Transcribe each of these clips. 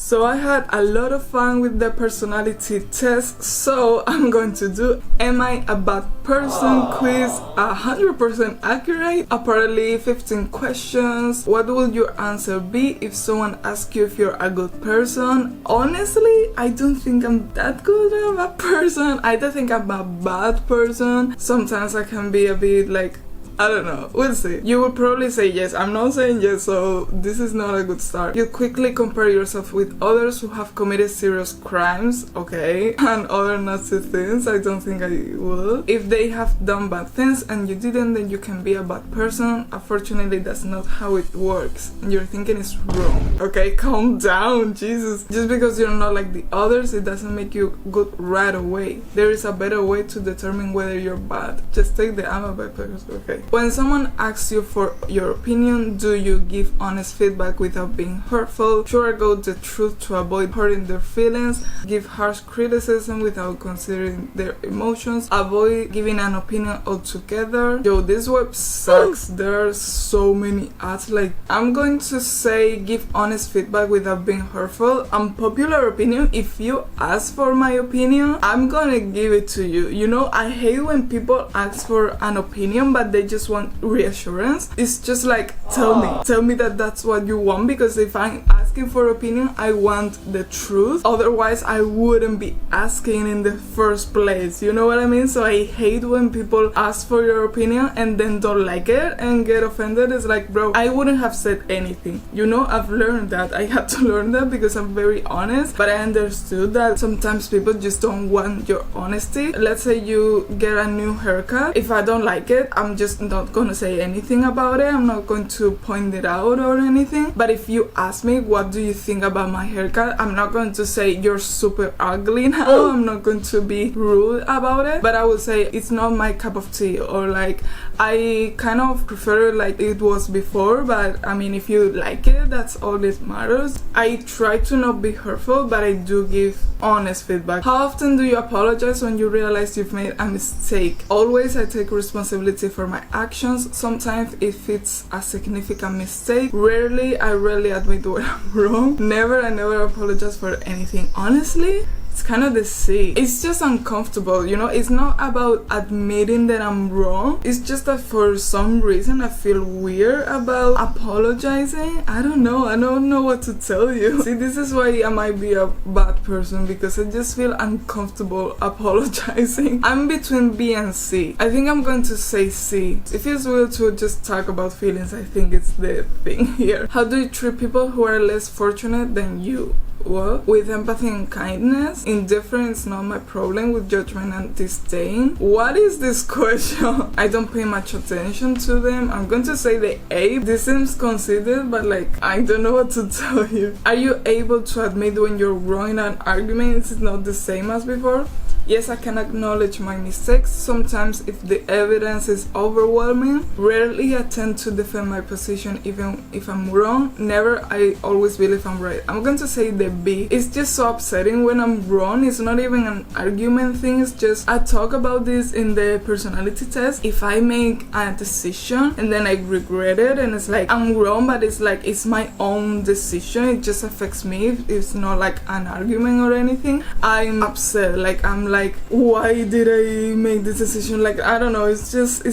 So I had a lot of fun with the personality test, so I'm going to do Am I a Bad Person quiz, 100% accurate, apparently 15 questions. What will your answer be if someone asks you if you're a good person? Honestly, I don't think I'm that good of a person. I don't think I'm a bad person. Sometimes I can be a bit like, I don't know, we'll see. You will probably say yes. I'm not saying yes, so this is not a good start. You quickly compare yourself with others who have committed serious crimes, okay, and other nasty things. I don't think I will. If they have done bad things and you didn't, then you can be a bad person. Unfortunately, that's not how it works. Your thinking is wrong, okay? Calm down, Jesus. Just because you're not like the others, it doesn't make you good right away. There is a better way to determine whether you're bad. Just take the I'm a bad person, okay? When someone asks you for your opinion, do you give honest feedback without being hurtful? Sugarcoat the truth to avoid hurting their feelings? Give harsh criticism without considering their emotions? Avoid giving an opinion altogether? Yo, this web sucks. There are so many ads. Like, I'm going to say give honest feedback without being hurtful. Unpopular opinion, if you ask for my opinion, I'm gonna give it to you. You know, I hate when people ask for an opinion but they just want reassurance. It's just like, tell me that that's what you want, because if I'm asking for opinion, I want the truth. Otherwise I wouldn't be asking in the first place, you know what I mean? So I hate when people ask for your opinion and then don't like it and get offended. It's like, bro, I wouldn't have said anything, you know? I've learned that. I had to learn that because I'm very honest, but I understood that sometimes people just don't want your honesty. Let's say you get a new haircut. If I don't like it, I'm just not gonna say anything about it. I'm not going to point it out or anything. But if you ask me, what do you think about my haircut? I'm not going to say you're super ugly now. I'm not going to be rude about it, but I will say it's not my cup of tea, or like, I kind of prefer it like it was before. But I mean, if you like it, that's all that matters. I try to not be hurtful, but I do give honest feedback. How often do you apologize when you realize you've made a mistake? Always. I take responsibility for my actions. Sometimes if it's a significant mistake. Rarely. I rarely admit when I'm wrong. I never apologize for anything. Honestly, it's kind of the same. It's just uncomfortable, you know? It's not about admitting that I'm wrong. It's just that for some reason I feel weird about apologizing. I don't know what to tell you. See, this is why I might be a bad person, because I just feel uncomfortable apologizing. I'm between B and C. I think I'm going to say C. It feels weird to just talk about feelings. I think it's the thing here. How do you treat people who are less fortunate than you? Well, with empathy and kindness. Indifference is not my problem. With judgment and disdain. What is this question? I don't pay much attention to them. I'm going to say the A. This seems considered, but like, I don't know what to tell you. Are you able to admit when you're wrong in an argument? It's not the same as before. Yes, I can acknowledge my mistakes sometimes if the evidence is overwhelming. Rarely I tend to defend my position even if I'm wrong. Never. I always believe I'm right. I'm going to say the B. It's just so upsetting when I'm wrong. It's not even an argument thing. It's just, I talk about this in the personality test. If I make a decision and then I regret it and it's like I'm wrong, but it's like it's my own decision, it just affects me. It's not like an argument or anything. I'm upset. Like, I'm like, why did I make this decision? Like, I don't know, it's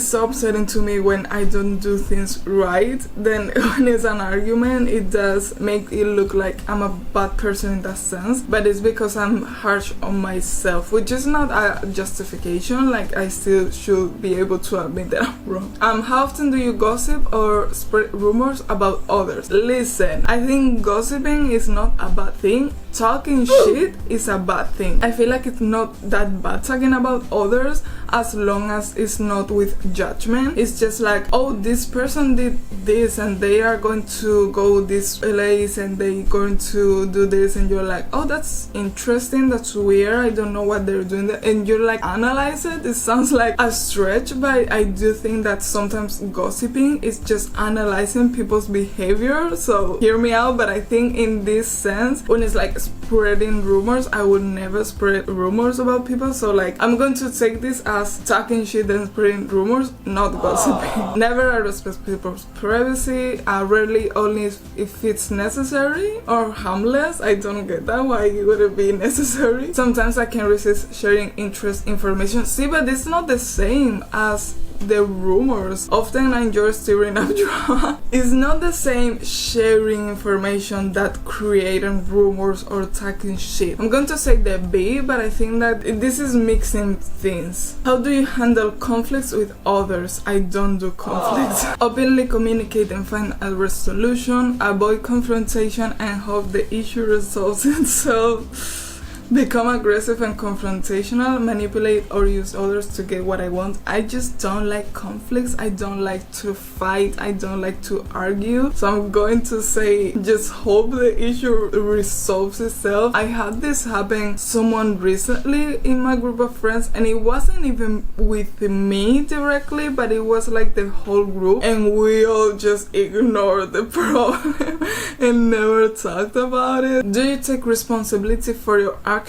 so upsetting to me when I don't do things right. Then when it's an argument, it does make it look like I'm a bad person in that sense, but it's because I'm harsh on myself, which is not a justification. Like, I still should be able to admit that I'm wrong. How often do you gossip or spread rumors about others? Listen, I think gossiping is not a bad thing. Talking shit is a bad thing. I feel like it's not that bad talking about others, as long as it's not with judgment. It's just like, oh, this person did this and they are going to go this place and they're going to do this, and you're like, oh, that's interesting, that's weird, I don't know what they're doing there. And you're like, analyze it. It sounds like a stretch, but I do think that sometimes gossiping is just analyzing people's behavior. So hear me out, but I think in this sense, when it's like spreading rumors. I would never spread rumors about people, so like I'm going to take this as talking shit and spreading rumors, not gossiping. Never I respect people's privacy. Rarely, only if it's necessary or harmless. I don't get that, why would it be necessary? Sometimes I can resist sharing interest information. See, but it's not the same as the rumors. Often I enjoy stirring up drama. It's not the same sharing information that creating rumors or talking shit. I'm going to say the B, but I think that this is mixing things. How do you handle conflicts with others? I don't do conflicts. Openly communicate and find a resolution. Avoid confrontation and hope the issue resolves itself. Become aggressive and confrontational, manipulate or use others to get what I want. I just don't like conflicts. I don't like to fight. I don't like to argue. So I'm going to say just hope the issue resolves itself. I had this happen someone recently in my group of friends, and it wasn't even with me directly, but it was like the whole group, and we all just ignored the problem and never talked about it. Do you take responsibility for your actions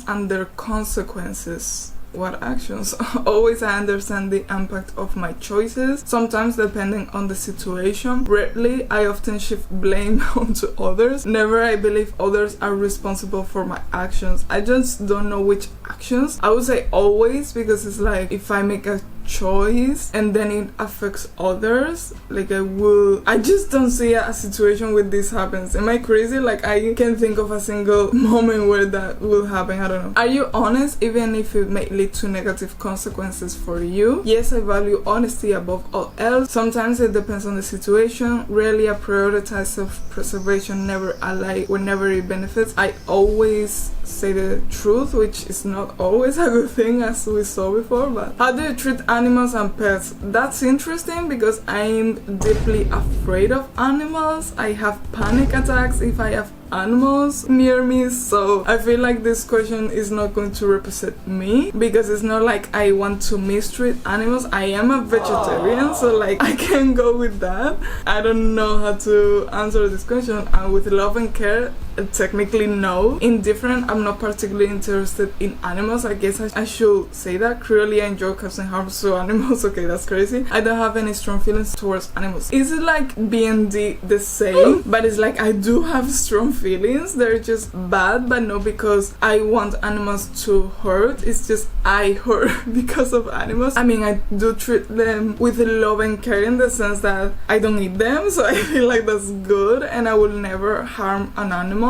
and their consequences? What actions? Always I understand the impact of my choices, sometimes depending on the situation. Rarely, I often shift blame onto others. Never I believe others are responsible for my actions. I just don't know which actions. I would say always, because it's like if I make a choice and then it affects others, like I just don't see a situation where this happens. Am I crazy? Like I can't think of a single moment where that will happen. I don't know. Are you honest even if it may lead to negative consequences for you? Yes, I value honesty above all else. Sometimes it depends on the situation. Rarely I prioritize self-preservation, never I lie whenever it benefits. I always say the truth, which is not always a good thing, as we saw before. But how do you treat animals and pets? That's interesting because I'm deeply afraid of animals. I have panic attacks if I have animals near me, so I feel like this question is not going to represent me, because it's not like I want to mistreat animals. I am a vegetarian, so like I can go with that. I don't know how to answer this question. And with love and care, technically no. Indifferent, I'm not particularly interested in animals. I guess I should say that. Clearly I enjoy causing harm to animals. Okay, that's crazy. I don't have any strong feelings towards animals. Is it like B&D the same? But it's like I do have strong feelings. They're just bad, but not because I want animals to hurt. It's just I hurt because of animals. I mean, I do treat them with love and care in the sense that I don't eat them, so I feel like that's good, and I will never harm an animal.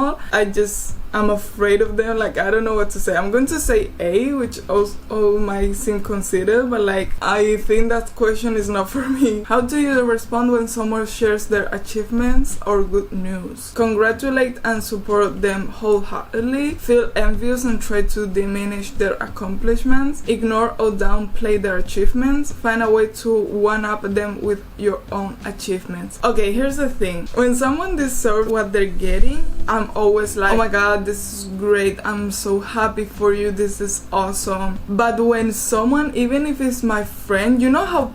I'm afraid of them. Like I don't know what to say. I'm going to say A, which also might seem conceited, but like I think that question is not for me. How do you respond when someone shares their achievements or good news? Congratulate and support them wholeheartedly. Feel envious and try to diminish their accomplishments. Ignore or downplay their achievements. Find a way to one-up them with your own achievements. Okay, here's the thing. When someone deserves what they're getting, I'm always like, oh my god, this is great, I'm so happy for you, this is awesome. But when someone, even if it's my friend, you know how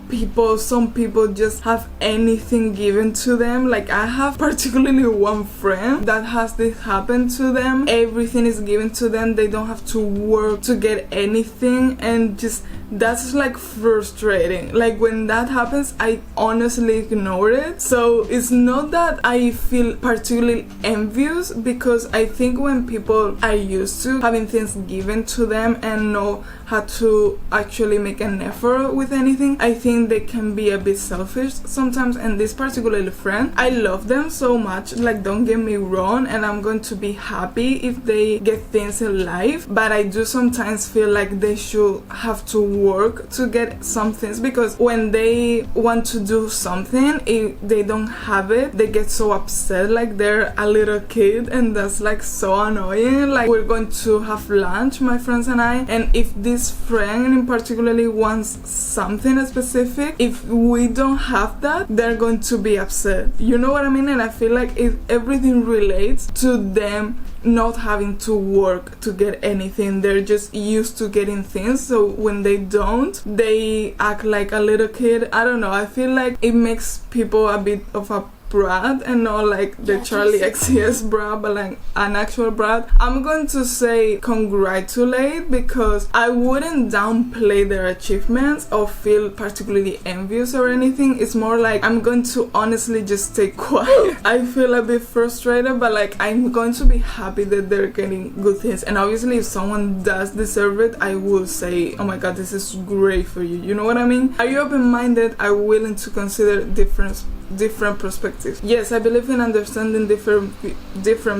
some people just have anything given to them? Like I have particularly one friend that has this happen to them. Everything is given to them, they don't have to work to get anything, and just that's like frustrating. Like when that happens, I honestly ignore it. So it's not that I feel particularly envious, because I think when people are used to having things given to them and know how to actually make an effort with anything, I think they can be a bit selfish sometimes. And this particular friend, I love them so much, like don't get me wrong, and I'm going to be happy if they get things in life, but I do sometimes feel like they should have to work to get some things, because when they want to do something, if they don't have it, they get so upset like they're a little kid, and that's like so annoying. Like we're going to have lunch, my friends and I, and if this friend in particularly wants something specific, if we don't have that, they're going to be upset. You know what I mean? And I feel like everything relates to them not having to work to get anything. They're just used to getting things, so when they don't, they act like a little kid. I don't know, I feel like it makes people a bit of a Brad and not like the Charlie XCX Brad, but like an actual Brad, I'm going to say congratulate, because I wouldn't downplay their achievements or feel particularly envious or anything. It's more like I'm going to honestly just stay quiet. I feel a bit frustrated, but like I'm going to be happy that they're getting good things, and obviously if someone does deserve it, I will say, oh my god, this is great for you. You know what I mean? Are you open-minded? Are you willing to consider different perspectives? Yes, I believe in understanding different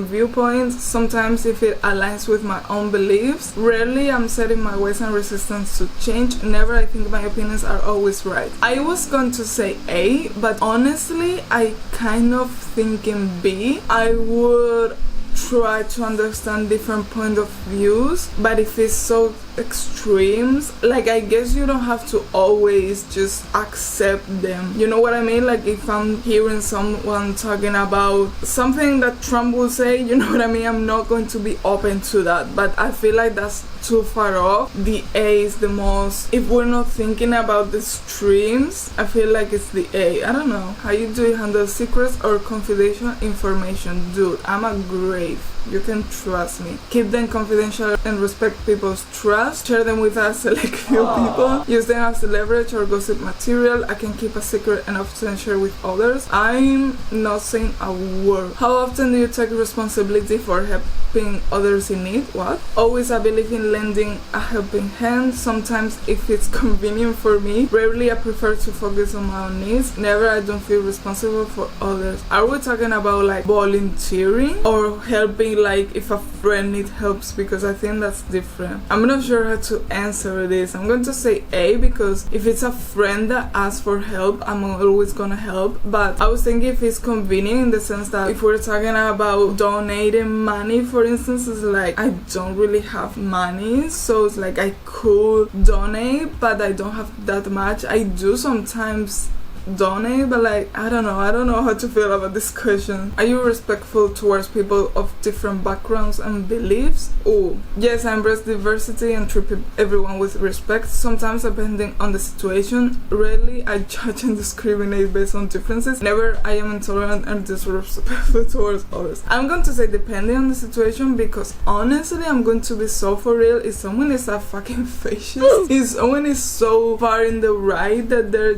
viewpoints, sometimes if it aligns with my own beliefs. Rarely I'm setting my ways and resistance to change. Never I think my opinions are always right. I was going to say A, but honestly I kind of thinking B. I would try to understand different point of views, but if it's so extremes, like I guess you don't have to always just accept them. You know what I mean? Like if I'm hearing someone talking about something that Trump will say, you know what I mean, I'm not going to be open to that. But I feel like that's too far off. The A is the most, if we're not thinking about the extremes, I feel like it's the A. I don't know. How you do handle secrets or confidential information? Dude, I'm a grave. You can trust me. Keep them confidential and respect people's trust. Share them with a select few people. Use them as leverage or gossip material. I can keep a secret and often share with others. I'm not saying a word. How often do you take responsibility for helping others in need? What? Always I believe in lending a helping hand. Sometimes if it's convenient for me. Rarely I prefer to focus on my own needs. Never I don't feel responsible for others. Are we talking about like volunteering or helping, like if a friend needs help? Because I think that's different. I'm not sure how to answer this. I'm going to say A, because if it's a friend that asks for help, I'm always gonna help. But I was thinking if it's convenient in the sense that if we're talking about donating money, for instance, it's like I don't really have money, so it's like I could donate, but I don't have that much. I do sometimes donate, but like I don't know how to feel about this question. Are you respectful towards people of different backgrounds and beliefs? Oh yes, I embrace diversity and treat everyone with respect, sometimes depending on the situation. Rarely I judge and discriminate based on differences. Never I am intolerant and disrespectful towards others. I'm going to say depending on the situation, because honestly I'm going to be so for real. If someone is a fucking fascist, if someone is so far in the right that they're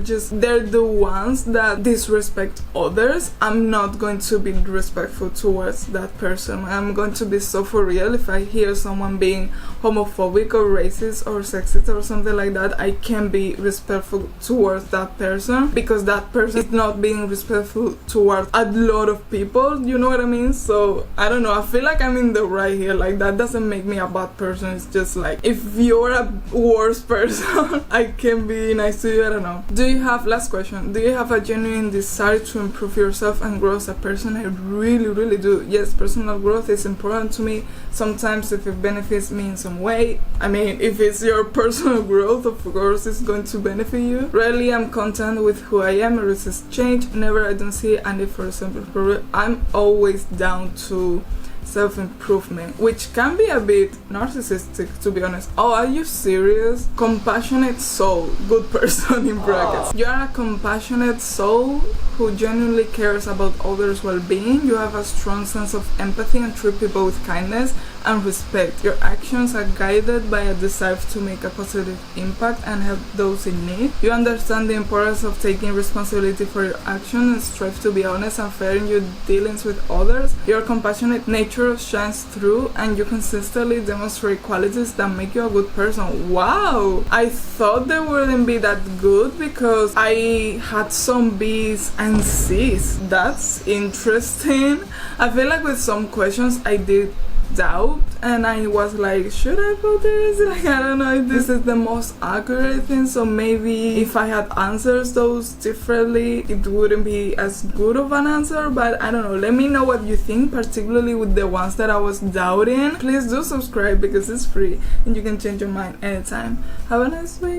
the ones that disrespect others, I'm not going to be respectful towards that person. I'm going to be so for real. If I hear someone being homophobic or racist or sexist or something like that, I can be respectful towards that person, because that person is not being respectful towards a lot of people. You know what I mean? So I don't know, I feel like I'm in the right here. Like that doesn't make me a bad person. It's just like if you're a worse person I can be nice to you. I don't know. Do you have, last question, do you have a genuine desire to improve yourself and grow as a person? I really do. Yes, personal growth is important to me. Sometimes if it benefits me in some way, I mean, if it's your personal growth, of course it's going to benefit you. Rarely I'm content with who I am. I resist change. Never I don't see a need for simple. I'm always down to self-improvement, which can be a bit narcissistic, to be honest. Oh, are you serious? Compassionate soul, good person in brackets. You are a compassionate soul who genuinely cares about others' well-being. You have a strong sense of empathy and treat people with kindness and respect. Your actions are guided by a desire to make a positive impact and help those in need. You understand the importance of taking responsibility for your actions and strive to be honest and fair in your dealings with others. Your compassionate nature shines through and you consistently demonstrate qualities that make you a good person. Wow! I thought they wouldn't be that good because I had some B's and C's. That's interesting. I feel like with some questions I did doubt and I was like, should I put this? Like, I don't know if this is the most accurate thing, so maybe if I had answers those differently it wouldn't be as good of an answer, but I don't know. Let me know what you think, particularly with the ones that I was doubting. Please do subscribe because it's free and you can change your mind anytime. Have a nice week.